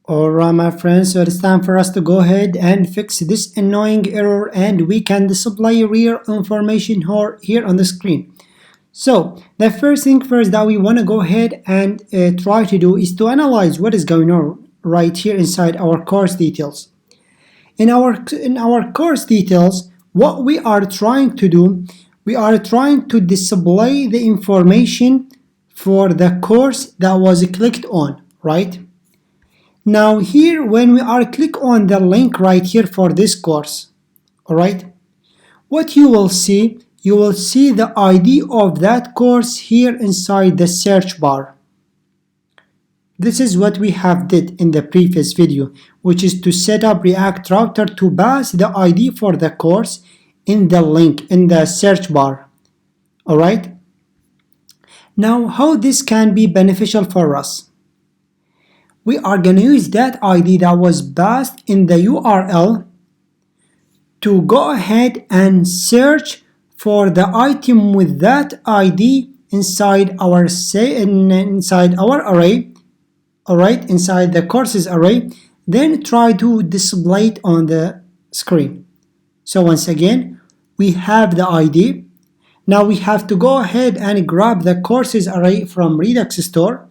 Alright my friends, so it's time for us to go ahead and fix this annoying error, and we can display real information here on the screen. So the first thing first that we want to go ahead and try to do is to analyze what is going on right here inside our course details. In our course details, what we are trying to do, we are trying to display the information for the course that was clicked on, right? Now here when we are click on the link right here for this course, alright, what you will see the ID of that course here inside the search bar. This is what we have did in the previous video, which is to set up React Router to pass the ID for the course in the link in the search bar. Alright, now how this can be beneficial for us? We are going to use that ID that was passed in the URL to go ahead and search for the item with that ID inside our array, alright, inside the courses array, then try to display it on the screen. So once again, we have the ID. Now we have to go ahead and grab the courses array from Redux store.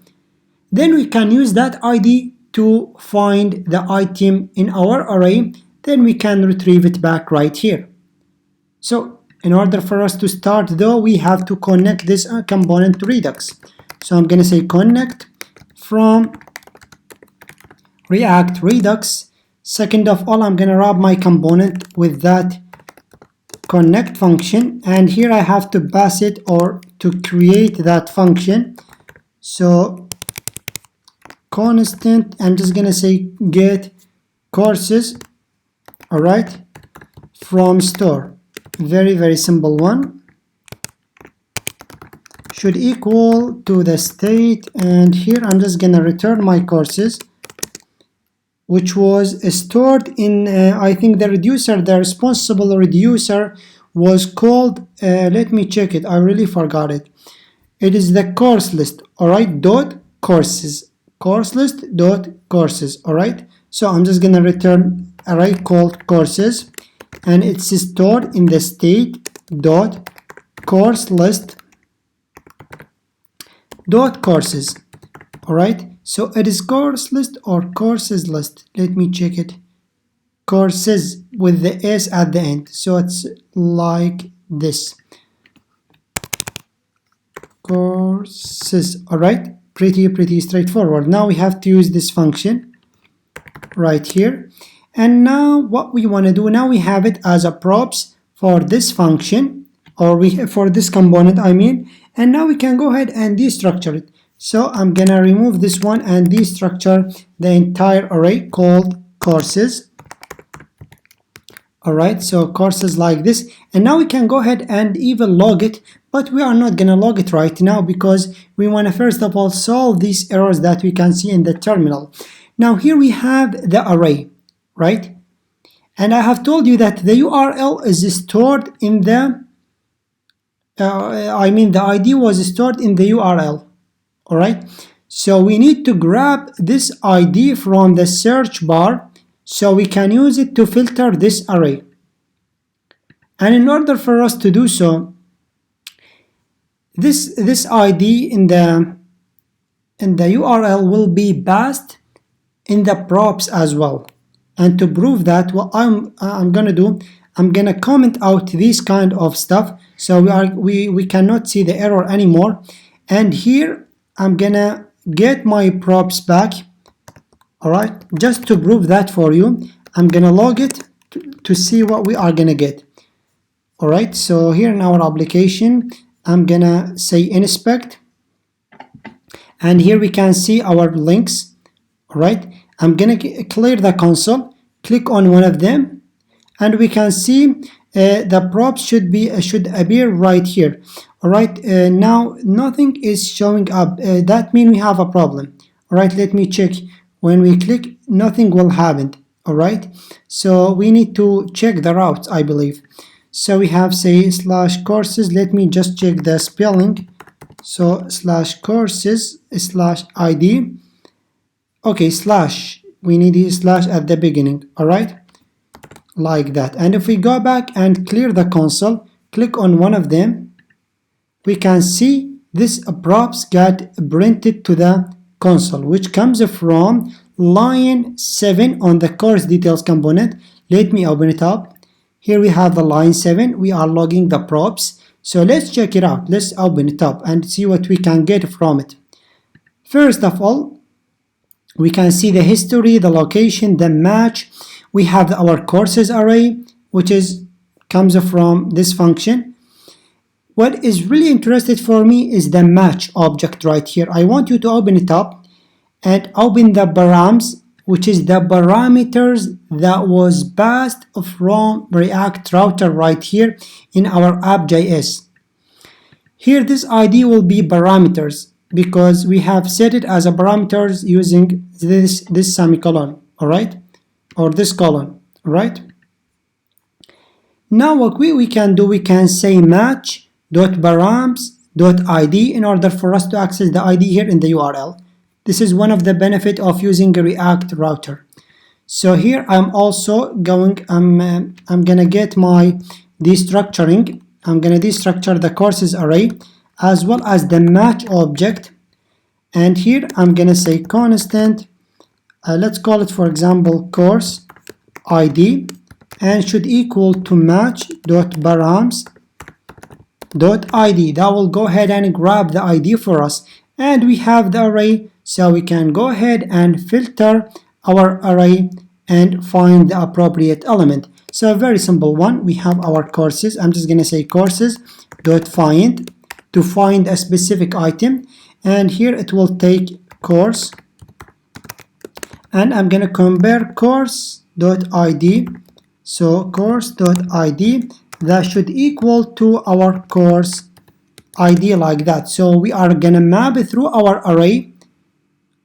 Then we can use that ID to find the item in our array. Then we can retrieve it back right here. So in order for us to start though, we have to connect this component to Redux. So I'm going to say connect from react-redux. Second of all, I'm going to wrap my component with that connect function, and here I have to pass it or to create that function. So constant, I'm just gonna say get courses, alright, from store. Very simple one. Should equal to the state, and here I'm just gonna return my courses, which was stored in I think the responsible reducer was called let me check it, I really forgot it. It is the course list, alright, dot courses, course list dot courses. Alright, so I'm just gonna return array called courses, and it's stored in the state dot course list dot courses. Alright, so it is course list or courses list, let me check it, courses with the s at the end, so it's like this, courses. Alright, pretty straightforward. Now we have to use this function right here, and now what we want to do, now we have it as a props for this function, or for this component I mean, and now we can go ahead and destructure it. So I'm gonna remove this one and destructure the entire array called courses. Alright, so courses like this, and now we can go ahead and even log it, but we are not gonna log it right now because we want to first of all solve these errors that we can see in the terminal. Now here we have the array, right, and I have told you that the URL is stored in the the ID was stored in the URL. Alright, so we need to grab this ID from the search bar so we can use it to filter this array. And in order for us to do so, this ID in the URL will be passed in the props as well. And to prove that, what I'm gonna do, I'm gonna comment out this kind of stuff so we cannot see the error anymore. And here I'm gonna get my props back. Alright, just to prove that for you, I'm gonna log it to see what we are gonna get. Alright, so here in our application, I'm gonna say inspect, and here we can see our links. Alright, I'm gonna clear the console, click on one of them, and we can see the props should appear right here. Alright, now nothing is showing up, that means we have a problem. Alright, let me check. When we click, nothing will happen. Alright, so we need to check the routes, I believe. So we have say slash courses, let me just check the spelling. So slash courses slash ID, okay, slash we need a slash at the beginning. All right, like that. And if we go back and clear the console, click on one of them, we can see this props got printed to the console, which comes from line 7 on the course details component. Let me open it up. Here we have the line 7. We are logging the props. So let's check it out. Let's open it up and see what we can get from it. First of all, we can see the history, the location, the match. We have our courses array, which comes from this function. What is really interesting for me is the match object right here. I want you to open it up and open the params, which is the parameters that was passed from React router right here in our app.js. Here this ID will be parameters because we have set it as a parameters using this semicolon, all right, or this colon, all right. Now what we can do, we can say match.params.id in order for us to access the ID here in the URL. This is one of the benefit of using a React router. So here I'm also going, I'm gonna get my destructuring. I'm gonna destructure the courses array as well as the match object. And here I'm gonna say constant, let's call it for example course ID, and should equal to match.params.id. That will go ahead and grab the ID for us. And we have the array, so we can go ahead and filter our array and find the appropriate element. So a very simple one. We have our courses. I'm just going to say courses.find to find a specific item. And here it will take course. And I'm going to compare course.id. So course.id, that should equal to our course ID like that. So we are going to map it through our array,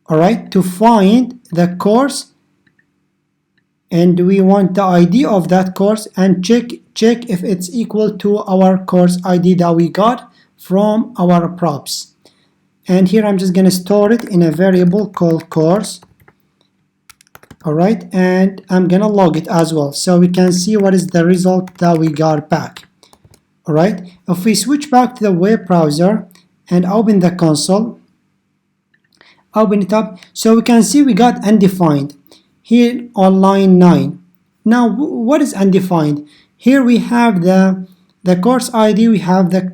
all right, to find the course, and we want the ID of that course and check if it's equal to our course ID that we got from our props. And here I'm just going to store it in a variable called course. All right, and I'm gonna log it as well so we can see what is the result that we got back. All right, if we switch back to the web browser and open the console, open it up, so we can see we got undefined here on line 9. Now what is undefined? Here we have the course ID, we have the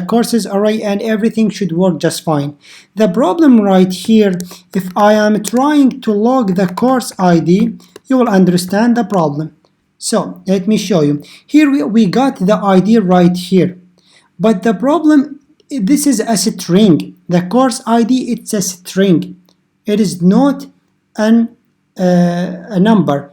courses array, and everything should work just fine. The problem right here, if I am trying to log the course ID, you will understand the problem. So let me show you. Here we got the ID right here, but the problem, this is a string. The course ID, it's a string. It is not a number.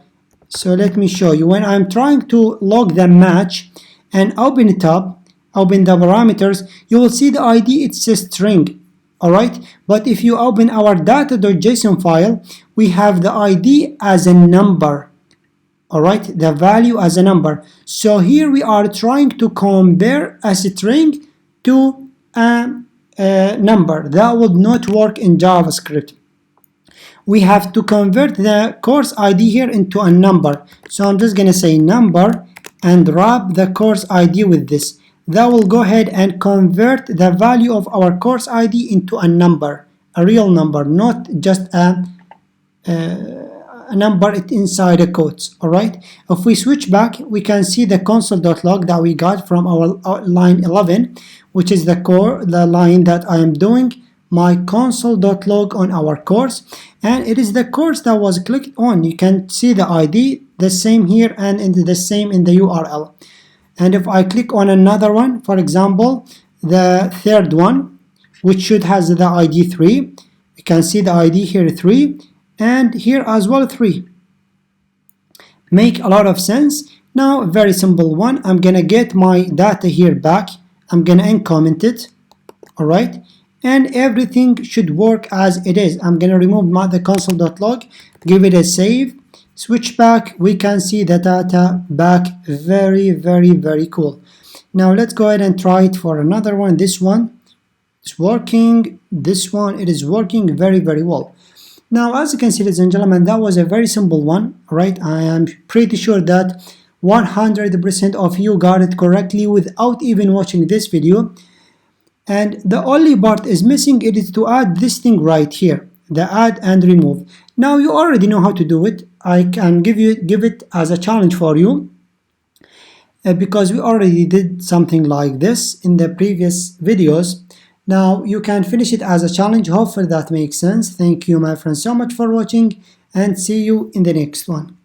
So let me show you. When I'm trying to log the match and open it up, open the parameters, you will see the ID, it's a string, all right? But if you open our data.json file, we have the ID as a number, all right? The value as a number. So here we are trying to compare a string to a number. That would not work in JavaScript. We have to convert the course ID here into a number. So I'm just gonna say number and wrap the course ID with this. That will go ahead and convert the value of our course ID into a number, a real number, not just a number inside a quotes. All right. If we switch back, we can see the console.log that we got from our line 11, which is the line that I am doing my console.log on our course, and it is the course that was clicked on. You can see the ID, the same here and the same in the URL. And if I click on another one, for example, the third one, which should has the ID 3, you can see the ID here 3, and here as well 3. Make a lot of sense. Now a very simple one. I'm gonna get my data here back. I'm gonna uncomment it. All right. And everything should work as it is. I'm going to remove the console.log, give it a save, switch back. We can see the data back. Very, very, very cool. Now let's go ahead and try it for another one. This one is working. This one, it is working very, very well. Now, as you can see, ladies and gentlemen, that was a very simple one, right? I am pretty sure that 100% of you got it correctly without even watching this video. And the only part is missing, it is to add this thing right here, the add and remove. Now you already know how to do it. I can give it as a challenge for you, because we already did something like this in the previous videos. Now you can finish it as a challenge. Hopefully that makes sense. Thank you, my friends, so much for watching, and see you in the next one.